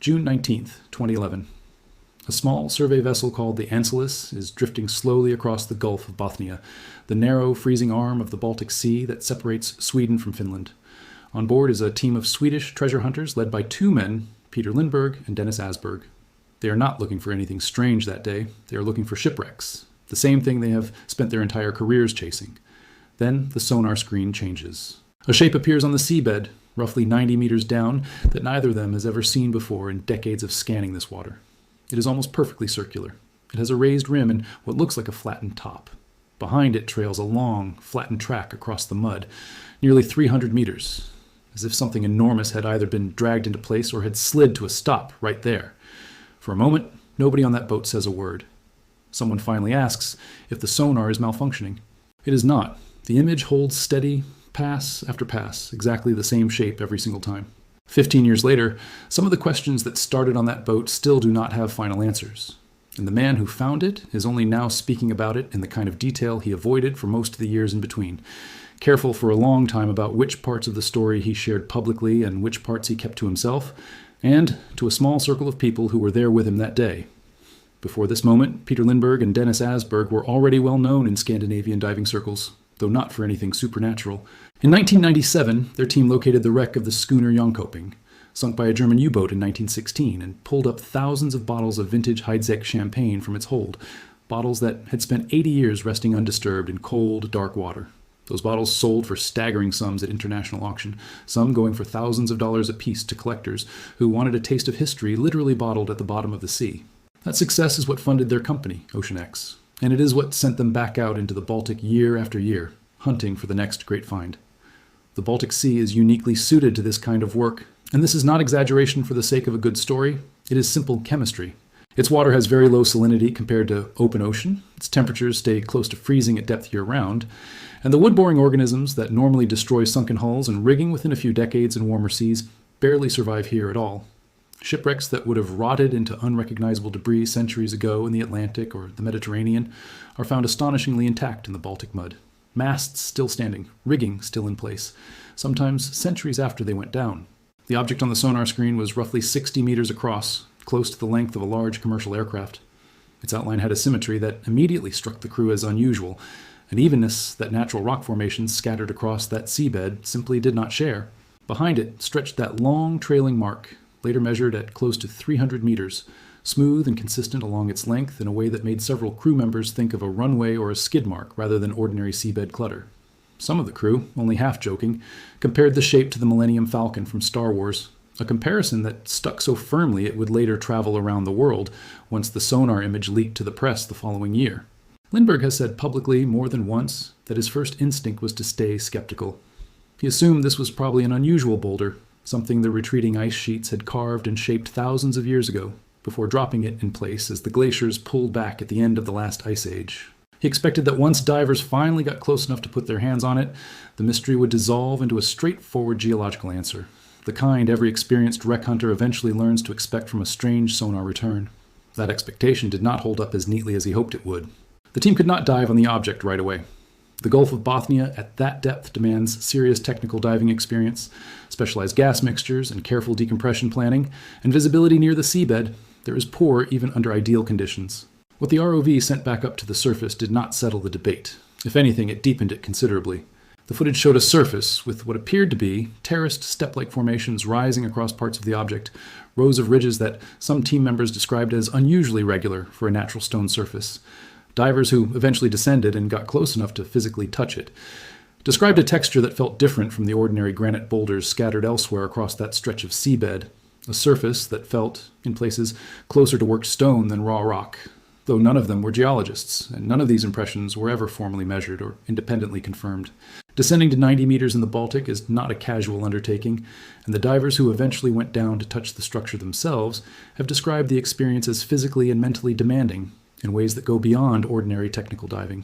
June 19th, 2011. A small survey vessel called the Anomalies is drifting slowly across the Gulf of Bothnia, the narrow, freezing arm of the Baltic Sea that separates Sweden from Finland. On board is a team of Swedish treasure hunters led by two men, Peter Lindberg and Dennis Asberg. They are not looking for anything strange that day. They are looking for shipwrecks, the same thing they have spent their entire careers chasing. Then the sonar screen changes. A shape appears on the seabed, roughly 90 meters down, that neither of them has ever seen before in decades of scanning this water. It is almost perfectly circular. It has a raised rim and what looks like a flattened top. Behind it trails a long, flattened track across the mud, nearly 300 meters, as if something enormous had either been dragged into place or had slid to a stop right there. For a moment, nobody on that boat says a word. Someone finally asks if the sonar is malfunctioning. It is not. The image holds steady, pass after pass, exactly the same shape every single time. 15 years later, some of the questions that started on that boat still do not have final answers. And the man who found it is only now speaking about it in the kind of detail he avoided for most of the years in between, careful for a long time about which parts of the story he shared publicly and which parts he kept to himself, and to a small circle of people who were there with him that day. Before this moment, Peter Lindberg and Dennis Asberg were already well known in Scandinavian diving circles, though not for anything supernatural. In 1997, their team located the wreck of the schooner Jönköping, sunk by a German U-boat in 1916, and pulled up thousands of bottles of vintage Heidsieck champagne from its hold, bottles that had spent 80 years resting undisturbed in cold, dark water. Those bottles sold for staggering sums at international auction, some going for thousands of dollars apiece to collectors who wanted a taste of history literally bottled at the bottom of the sea. That success is what funded their company, OceanX, and it is what sent them back out into the Baltic year after year, hunting for the next great find. The Baltic Sea is uniquely suited to this kind of work, and this is not exaggeration for the sake of a good story. It is simple chemistry. Its water has very low salinity compared to open ocean, its temperatures stay close to freezing at depth year-round, and the wood-boring organisms that normally destroy sunken hulls and rigging within a few decades in warmer seas barely survive here at all. Shipwrecks that would have rotted into unrecognizable debris centuries ago in the Atlantic or the Mediterranean are found astonishingly intact in the Baltic mud. Masts still standing, rigging still in place, sometimes centuries after they went down. The object on the sonar screen was roughly 60 meters across, close to the length of a large commercial aircraft. Its outline had a symmetry that immediately struck the crew as unusual, an evenness that natural rock formations scattered across that seabed simply did not share. Behind it stretched that long trailing mark, later measured at close to 300 meters, smooth and consistent along its length in a way that made several crew members think of a runway or a skid mark rather than ordinary seabed clutter. Some of the crew, only half joking, compared the shape to the Millennium Falcon from Star Wars, a comparison that stuck so firmly it would later travel around the world once the sonar image leaked to the press the following year. Lindberg has said publicly more than once that his first instinct was to stay skeptical. He assumed this was probably an unusual boulder, something the retreating ice sheets had carved and shaped thousands of years ago, before dropping it in place as the glaciers pulled back at the end of the last ice age. He expected that once divers finally got close enough to put their hands on it, the mystery would dissolve into a straightforward geological answer, the kind every experienced wreck hunter eventually learns to expect from a strange sonar return. That expectation did not hold up as neatly as he hoped it would. The team could not dive on the object right away. The Gulf of Bothnia at that depth demands serious technical diving experience, specialized gas mixtures and careful decompression planning, and visibility near the seabed. There is poor even under ideal conditions. What the ROV sent back up to the surface did not settle the debate. If anything, it deepened it considerably. The footage showed a surface with what appeared to be terraced step-like formations rising across parts of the object, rows of ridges that some team members described as unusually regular for a natural stone surface. Divers who eventually descended and got close enough to physically touch it described a texture that felt different from the ordinary granite boulders scattered elsewhere across that stretch of seabed, a surface that felt, in places, closer to worked stone than raw rock, though none of them were geologists, and none of these impressions were ever formally measured or independently confirmed. Descending to 90 meters in the Baltic is not a casual undertaking, and the divers who eventually went down to touch the structure themselves have described the experience as physically and mentally demanding, in ways that go beyond ordinary technical diving.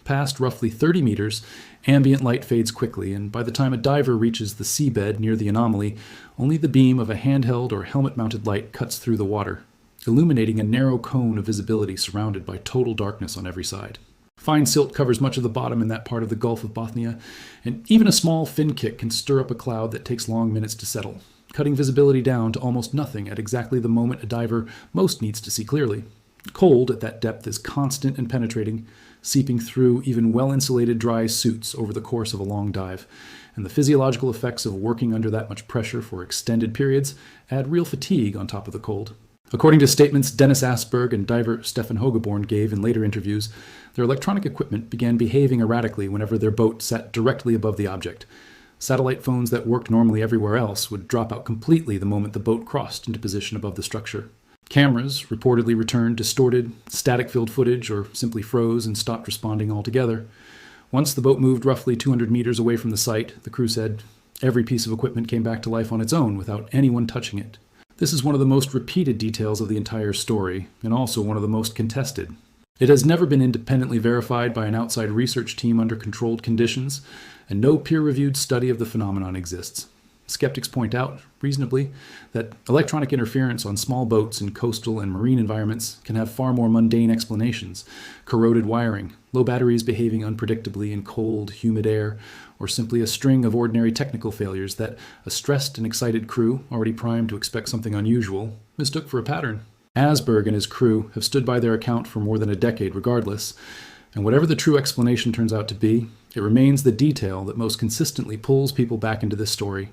Past roughly 30 meters, ambient light fades quickly, and by the time a diver reaches the seabed near the anomaly, only the beam of a handheld or helmet-mounted light cuts through the water, illuminating a narrow cone of visibility surrounded by total darkness on every side. Fine silt covers much of the bottom in that part of the Gulf of Bothnia, and even a small fin kick can stir up a cloud that takes long minutes to settle. cutting visibility down to almost nothing at exactly the moment a diver most needs to see clearly. Cold at that depth is constant and penetrating, seeping through even well-insulated dry suits over the course of a long dive, and the physiological effects of working under that much pressure for extended periods add real fatigue on top of the cold. According to statements Dennis Asberg and diver Stefan Hogeborn gave in later interviews, their electronic equipment began behaving erratically whenever their boat sat directly above the object. Satellite phones that worked normally everywhere else would drop out completely the moment the boat crossed into position above the structure. Cameras reportedly returned distorted, static-filled footage or simply froze and stopped responding altogether. Once the boat moved roughly 200 meters away from the site, the crew said, every piece of equipment came back to life on its own without anyone touching it. This is one of the most repeated details of the entire story, and also one of the most contested. It has never been independently verified by an outside research team under controlled conditions, and no peer-reviewed study of the phenomenon exists. Skeptics point out, reasonably, that electronic interference on small boats in coastal and marine environments can have far more mundane explanations: corroded wiring, low batteries behaving unpredictably in cold, humid air, or simply a string of ordinary technical failures that a stressed and excited crew, already primed to expect something unusual, mistook for a pattern. Asberg and his crew have stood by their account for more than a decade regardless, and whatever the true explanation turns out to be, it remains the detail that most consistently pulls people back into this story.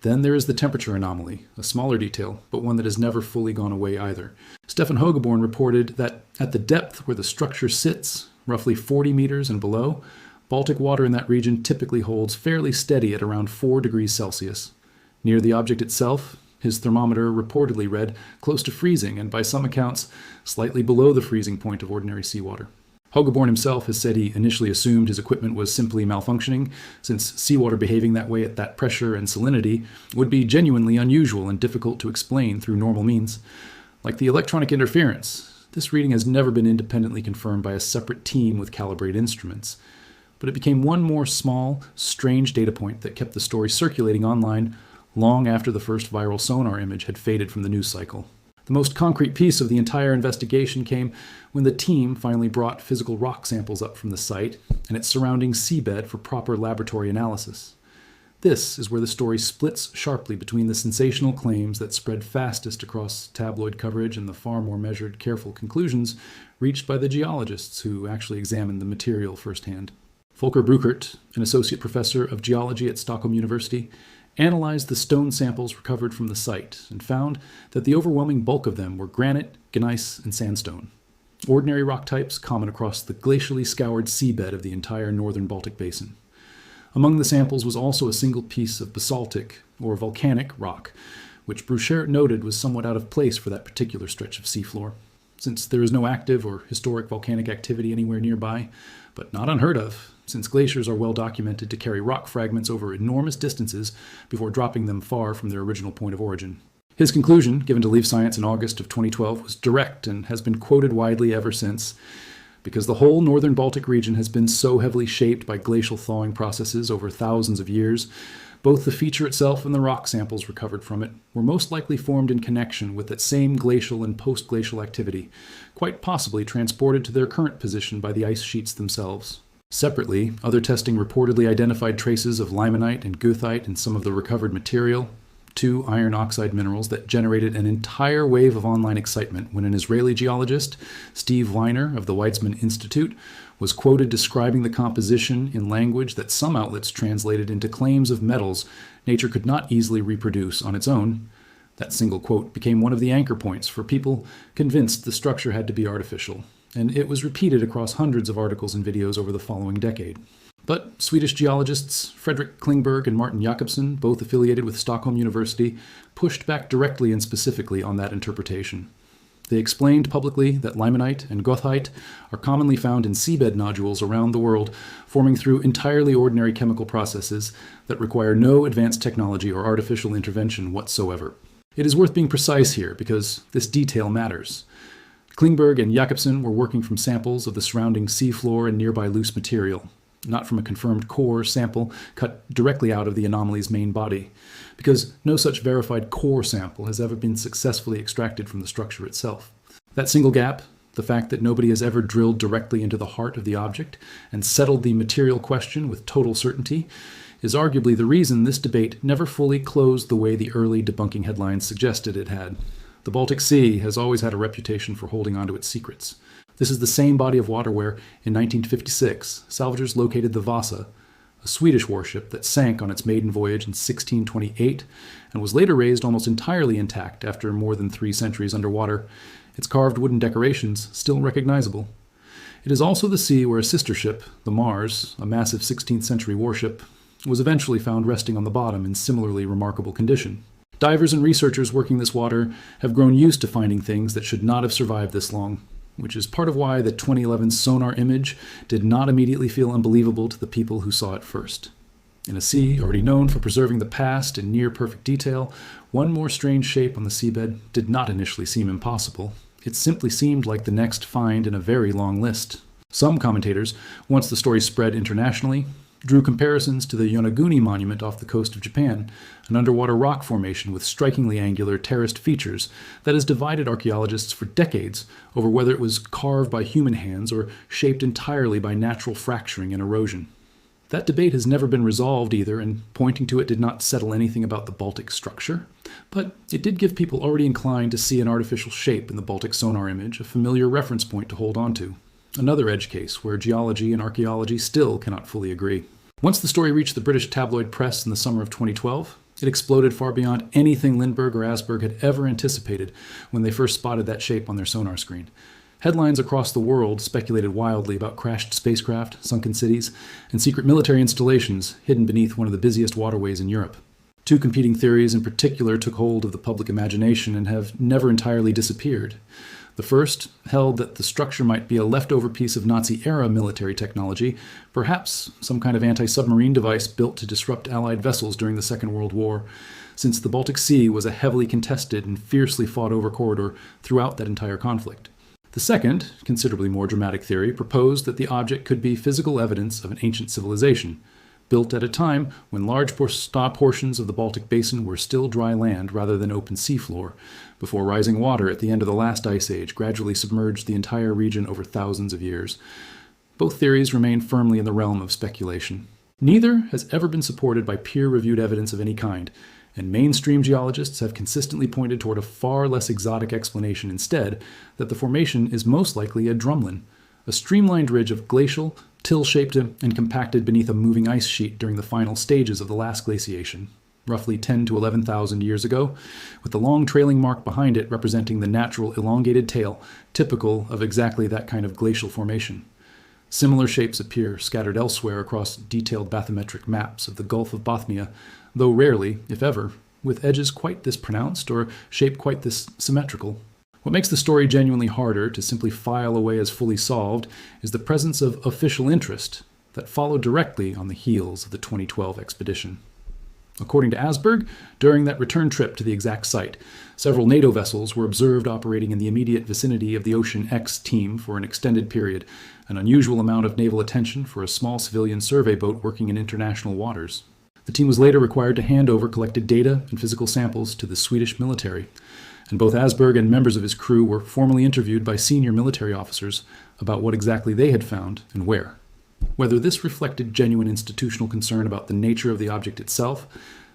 Then there is the temperature anomaly, a smaller detail, but one that has never fully gone away either. Stefan Hogeborn reported that at the depth where the structure sits, roughly 40 meters and below, Baltic water in that region typically holds fairly steady at around 4 degrees Celsius. Near the object itself, his thermometer reportedly read close to freezing and by some accounts slightly below the freezing point of ordinary seawater. Hogeborn himself has said he initially assumed his equipment was simply malfunctioning, since seawater behaving that way at that pressure and salinity would be genuinely unusual and difficult to explain through normal means. Like the electronic interference, this reading has never been independently confirmed by a separate team with calibrated instruments. But it became one more small, strange data point that kept the story circulating online long after the first viral sonar image had faded from the news cycle. The most concrete piece of the entire investigation came when the team finally brought physical rock samples up from the site and its surrounding seabed for proper laboratory analysis. This is where the story splits sharply between the sensational claims that spread fastest across tabloid coverage and the far more measured, careful conclusions reached by the geologists who actually examined the material firsthand. Volker Bruckert, an associate professor of geology at Stockholm University, analyzed the stone samples recovered from the site and found that the overwhelming bulk of them were granite, gneiss, and sandstone, ordinary rock types common across the glacially scoured seabed of the entire northern Baltic basin. Among the samples was also a single piece of basaltic, or volcanic, rock, which Bruckert noted was somewhat out of place for that particular stretch of seafloor, since there is no active or historic volcanic activity anywhere nearby, but not unheard of, since glaciers are well documented to carry rock fragments over enormous distances before dropping them far from their original point of origin. His conclusion, given to Leaf Science in August of 2012, was direct and has been quoted widely ever since. Because the whole northern Baltic region has been so heavily shaped by glacial thawing processes over thousands of years, both the feature itself and the rock samples recovered from it were most likely formed in connection with that same glacial and post-glacial activity, quite possibly transported to their current position by the ice sheets themselves. Separately, other testing reportedly identified traces of limonite and goethite in some of the recovered material, two iron oxide minerals that generated an entire wave of online excitement when an Israeli geologist, Steve Weiner of the Weizmann Institute, was quoted describing the composition in language that some outlets translated into claims of metals nature could not easily reproduce on its own. That single quote became one of the anchor points for people convinced the structure had to be artificial, and it was repeated across hundreds of articles and videos over the following decade. But Swedish geologists Fredrik Klingberg and Martin Jakobsen, both affiliated with Stockholm University, pushed back directly and specifically on that interpretation. They explained publicly that limonite and goethite are commonly found in seabed nodules around the world, forming through entirely ordinary chemical processes that require no advanced technology or artificial intervention whatsoever. It is worth being precise here because this detail matters. Klingberg and Jakobsen were working from samples of the surrounding seafloor and nearby loose material, not from a confirmed core sample cut directly out of the anomaly's main body, because no such verified core sample has ever been successfully extracted from the structure itself. That single gap, the fact that nobody has ever drilled directly into the heart of the object and settled the material question with total certainty, is arguably the reason this debate never fully closed the way the early debunking headlines suggested it had. The Baltic Sea has always had a reputation for holding onto its secrets. This is the same body of water where, in 1956, salvagers located the Vasa, a Swedish warship that sank on its maiden voyage in 1628 and was later raised almost entirely intact after more than 3 centuries underwater, its carved wooden decorations still recognizable. It is also the sea where a sister ship, the Mars, a massive 16th century warship, was eventually found resting on the bottom in similarly remarkable condition. Divers and researchers working this water have grown used to finding things that should not have survived this long, which is part of why the 2011 sonar image did not immediately feel unbelievable to the people who saw it first. In a sea already known for preserving the past in near-perfect detail, one more strange shape on the seabed did not initially seem impossible. It simply seemed like the next find in a very long list. Some commentators, once the story spread internationally, drew comparisons to the Yonaguni Monument off the coast of Japan, an underwater rock formation with strikingly angular terraced features that has divided archaeologists for decades over whether it was carved by human hands or shaped entirely by natural fracturing and erosion. That debate has never been resolved either, and pointing to it did not settle anything about the Baltic structure, but it did give people already inclined to see an artificial shape in the Baltic sonar image a familiar reference point to hold on to. Another edge case where geology and archaeology still cannot fully agree. Once the story reached the British tabloid press in the summer of 2012, it exploded far beyond anything Lindberg or Asberg had ever anticipated when they first spotted that shape on their sonar screen. Headlines across the world speculated wildly about crashed spacecraft, sunken cities, and secret military installations hidden beneath one of the busiest waterways in Europe. 2 competing theories in particular took hold of the public imagination and have never entirely disappeared. The first held that the structure might be a leftover piece of Nazi-era military technology, perhaps some kind of anti-submarine device built to disrupt Allied vessels during the Second World War, since the Baltic Sea was a heavily contested and fiercely fought-over corridor throughout that entire conflict. The second, considerably more dramatic theory, proposed that the object could be physical evidence of an ancient civilization, built at a time when large portions of the Baltic Basin were still dry land rather than open seafloor, before rising water at the end of the last ice age gradually submerged the entire region over thousands of years. Both theories remain firmly in the realm of speculation. Neither has ever been supported by peer-reviewed evidence of any kind, and mainstream geologists have consistently pointed toward a far less exotic explanation instead, that the formation is most likely a drumlin, a streamlined ridge of glacial, till-shaped and compacted beneath a moving ice sheet during the final stages of the last glaciation, roughly 10 to 11,000 years ago, with the long trailing mark behind it representing the natural elongated tail, typical of exactly that kind of glacial formation. Similar shapes appear scattered elsewhere across detailed bathymetric maps of the Gulf of Bothnia, though rarely, if ever, with edges quite this pronounced or shape quite this symmetrical. What makes the story genuinely harder to simply file away as fully solved is the presence of official interest that followed directly on the heels of the 2012 expedition. According to Asberg, during that return trip to the exact site, several NATO vessels were observed operating in the immediate vicinity of the Ocean X team for an extended period, an unusual amount of naval attention for a small civilian survey boat working in international waters. The team was later required to hand over collected data and physical samples to the Swedish military, and both Asberg and members of his crew were formally interviewed by senior military officers about what exactly they had found and where. Whether this reflected genuine institutional concern about the nature of the object itself,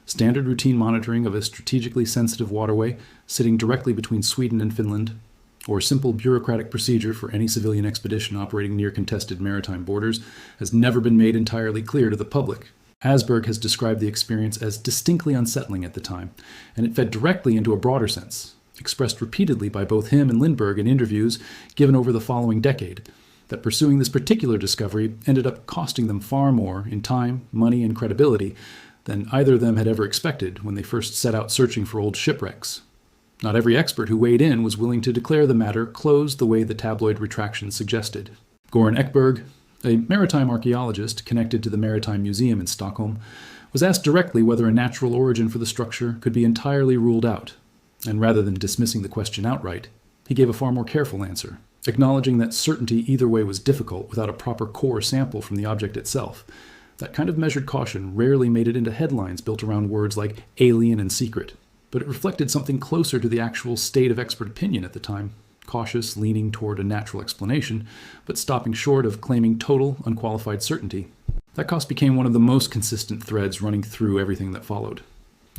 standard routine monitoring of a strategically sensitive waterway sitting directly between Sweden and Finland, or simple bureaucratic procedure for any civilian expedition operating near contested maritime borders, has never been made entirely clear to the public. Asberg has described the experience as distinctly unsettling at the time, and it fed directly into a broader sense, expressed repeatedly by both him and Lindberg in interviews given over the following decade, that pursuing this particular discovery ended up costing them far more in time, money, and credibility than either of them had ever expected when they first set out searching for old shipwrecks. Not every expert who weighed in was willing to declare the matter closed the way the tabloid retractions suggested. Goran Ekberg, a maritime archaeologist connected to the Maritime Museum in Stockholm, was asked directly whether a natural origin for the structure could be entirely ruled out, and rather than dismissing the question outright, he gave a far more careful answer, acknowledging that certainty either way was difficult without a proper core sample from the object itself. That kind of measured caution rarely made it into headlines built around words like alien and secret, but it reflected something closer to the actual state of expert opinion at the time, cautious, leaning toward a natural explanation, but stopping short of claiming total, unqualified certainty. That cost became one of the most consistent threads running through everything that followed.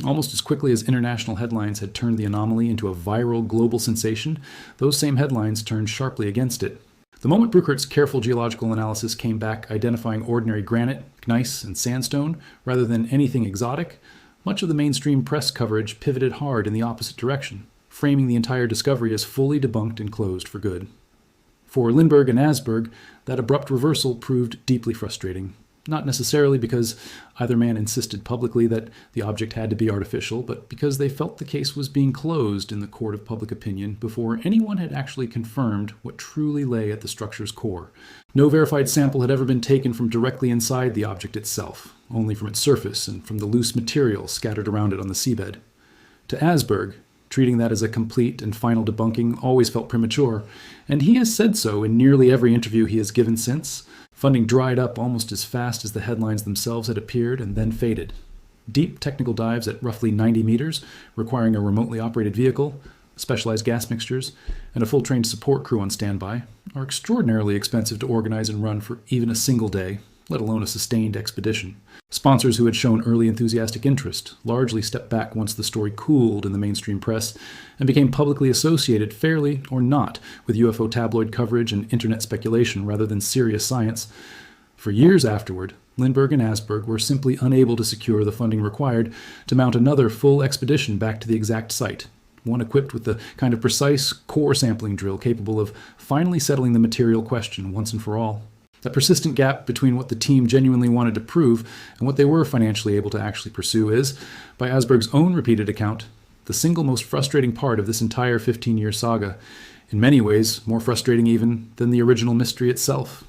Almost as quickly as international headlines had turned the anomaly into a viral global sensation, those same headlines turned sharply against it. The moment Bruchert's careful geological analysis came back identifying ordinary granite, gneiss, and sandstone rather than anything exotic, much of the mainstream press coverage pivoted hard in the opposite direction, framing the entire discovery as fully debunked and closed for good. For Lindberg and Asberg, that abrupt reversal proved deeply frustrating. Not necessarily because either man insisted publicly that the object had to be artificial, but because they felt the case was being closed in the court of public opinion before anyone had actually confirmed what truly lay at the structure's core. No verified sample had ever been taken from directly inside the object itself, only from its surface and from the loose material scattered around it on the seabed. To Asberg, treating that as a complete and final debunking always felt premature, and he has said so in nearly every interview he has given since. Funding dried up almost as fast as the headlines themselves had appeared and then faded. Deep technical dives at roughly 90 meters, requiring a remotely operated vehicle, specialized gas mixtures, and a full trained support crew on standby, are extraordinarily expensive to organize and run for even a single day, let alone a sustained expedition. Sponsors who had shown early enthusiastic interest largely stepped back once the story cooled in the mainstream press and became publicly associated, fairly or not, with UFO tabloid coverage and internet speculation rather than serious science. For years afterward, Lindberg and Asberg were simply unable to secure the funding required to mount another full expedition back to the exact site, one equipped with the kind of precise core sampling drill capable of finally settling the material question once and for all. That persistent gap between what the team genuinely wanted to prove and what they were financially able to actually pursue is, by Asberg's own repeated account, the single most frustrating part of this entire 15-year saga, in many ways more frustrating even than the original mystery itself.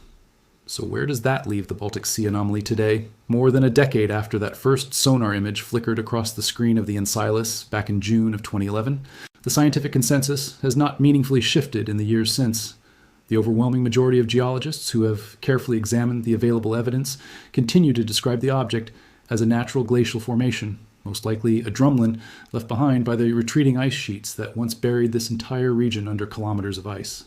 So where does that leave the Baltic Sea Anomaly today, more than a decade after that first sonar image flickered across the screen of the Enceladus back in June of 2011? The scientific consensus has not meaningfully shifted in the years since. The overwhelming majority of geologists who have carefully examined the available evidence continue to describe the object as a natural glacial formation, most likely a drumlin left behind by the retreating ice sheets that once buried this entire region under kilometers of ice.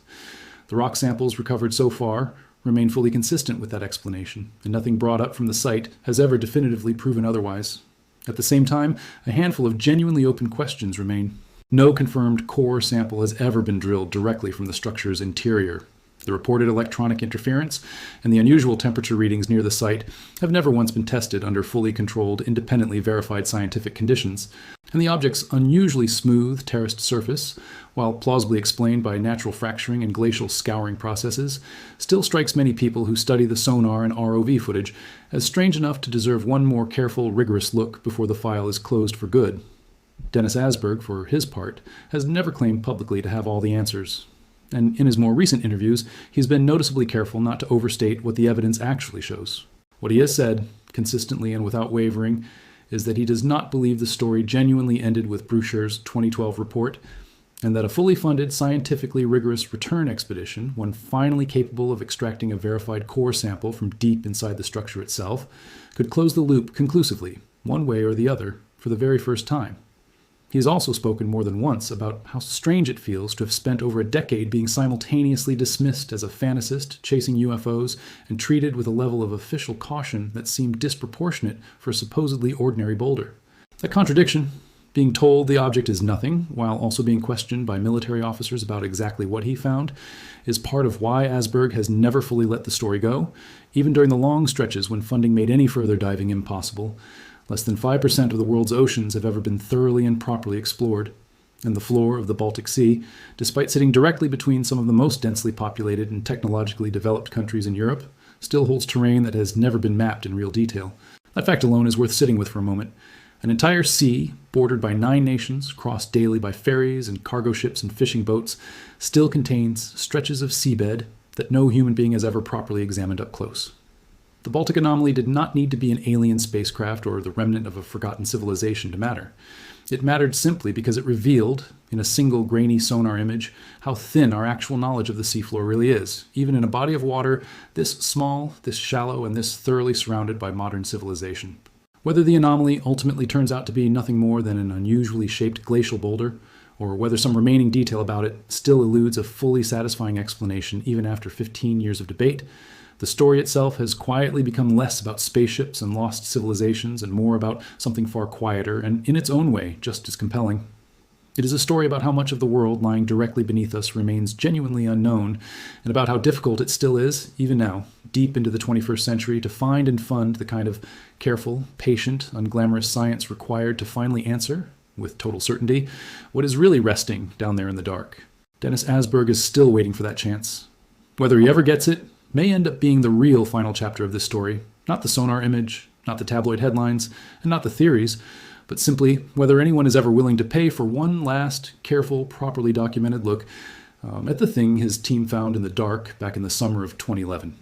The rock samples recovered so far remain fully consistent with that explanation, and nothing brought up from the site has ever definitively proven otherwise. At the same time, a handful of genuinely open questions remain. No confirmed core sample has ever been drilled directly from the structure's interior. The reported electronic interference and the unusual temperature readings near the site have never once been tested under fully controlled, independently verified scientific conditions, and the object's unusually smooth, terraced surface, while plausibly explained by natural fracturing and glacial scouring processes, still strikes many people who study the sonar and ROV footage as strange enough to deserve one more careful, rigorous look before the file is closed for good. Dennis Asberg, for his part, has never claimed publicly to have all the answers. And in his more recent interviews, he's been noticeably careful not to overstate what the evidence actually shows. What he has said, consistently and without wavering, is that he does not believe the story genuinely ended with Bruchert's 2012 report, and that a fully funded, scientifically rigorous return expedition, one finally capable of extracting a verified core sample from deep inside the structure itself, could close the loop conclusively, one way or the other, for the very first time. He has also spoken more than once about how strange it feels to have spent over a decade being simultaneously dismissed as a fantasist chasing UFOs and treated with a level of official caution that seemed disproportionate for a supposedly ordinary boulder. That contradiction, being told the object is nothing while also being questioned by military officers about exactly what he found, is part of why Asberg has never fully let the story go, even during the long stretches when funding made any further diving impossible. Less than 5% of the world's oceans have ever been thoroughly and properly explored, and the floor of the Baltic Sea, despite sitting directly between some of the most densely populated and technologically developed countries in Europe, still holds terrain that has never been mapped in real detail. That fact alone is worth sitting with for a moment. An entire sea, bordered by 9 nations, crossed daily by ferries and cargo ships and fishing boats, still contains stretches of seabed that no human being has ever properly examined up close. The Baltic anomaly did not need to be an alien spacecraft or the remnant of a forgotten civilization to matter. It mattered simply because it revealed, in a single grainy sonar image, how thin our actual knowledge of the seafloor really is, even in a body of water this small, this shallow, and this thoroughly surrounded by modern civilization. Whether the anomaly ultimately turns out to be nothing more than an unusually shaped glacial boulder, or whether some remaining detail about it still eludes a fully satisfying explanation even after 15 years of debate, The story itself has quietly become less about spaceships and lost civilizations and more about something far quieter and, in its own way, just as compelling. It is a story about how much of the world lying directly beneath us remains genuinely unknown, and about how difficult it still is, even now, deep into the 21st century, to find and fund the kind of careful, patient, unglamorous science required to finally answer, with total certainty, what is really resting down there in the dark. Dennis Asberg is still waiting for that chance. Whether he ever gets it may end up being the real final chapter of this story, not the sonar image, not the tabloid headlines, and not the theories, but simply whether anyone is ever willing to pay for one last, careful, properly documented look at the thing his team found in the dark back in the summer of 2011.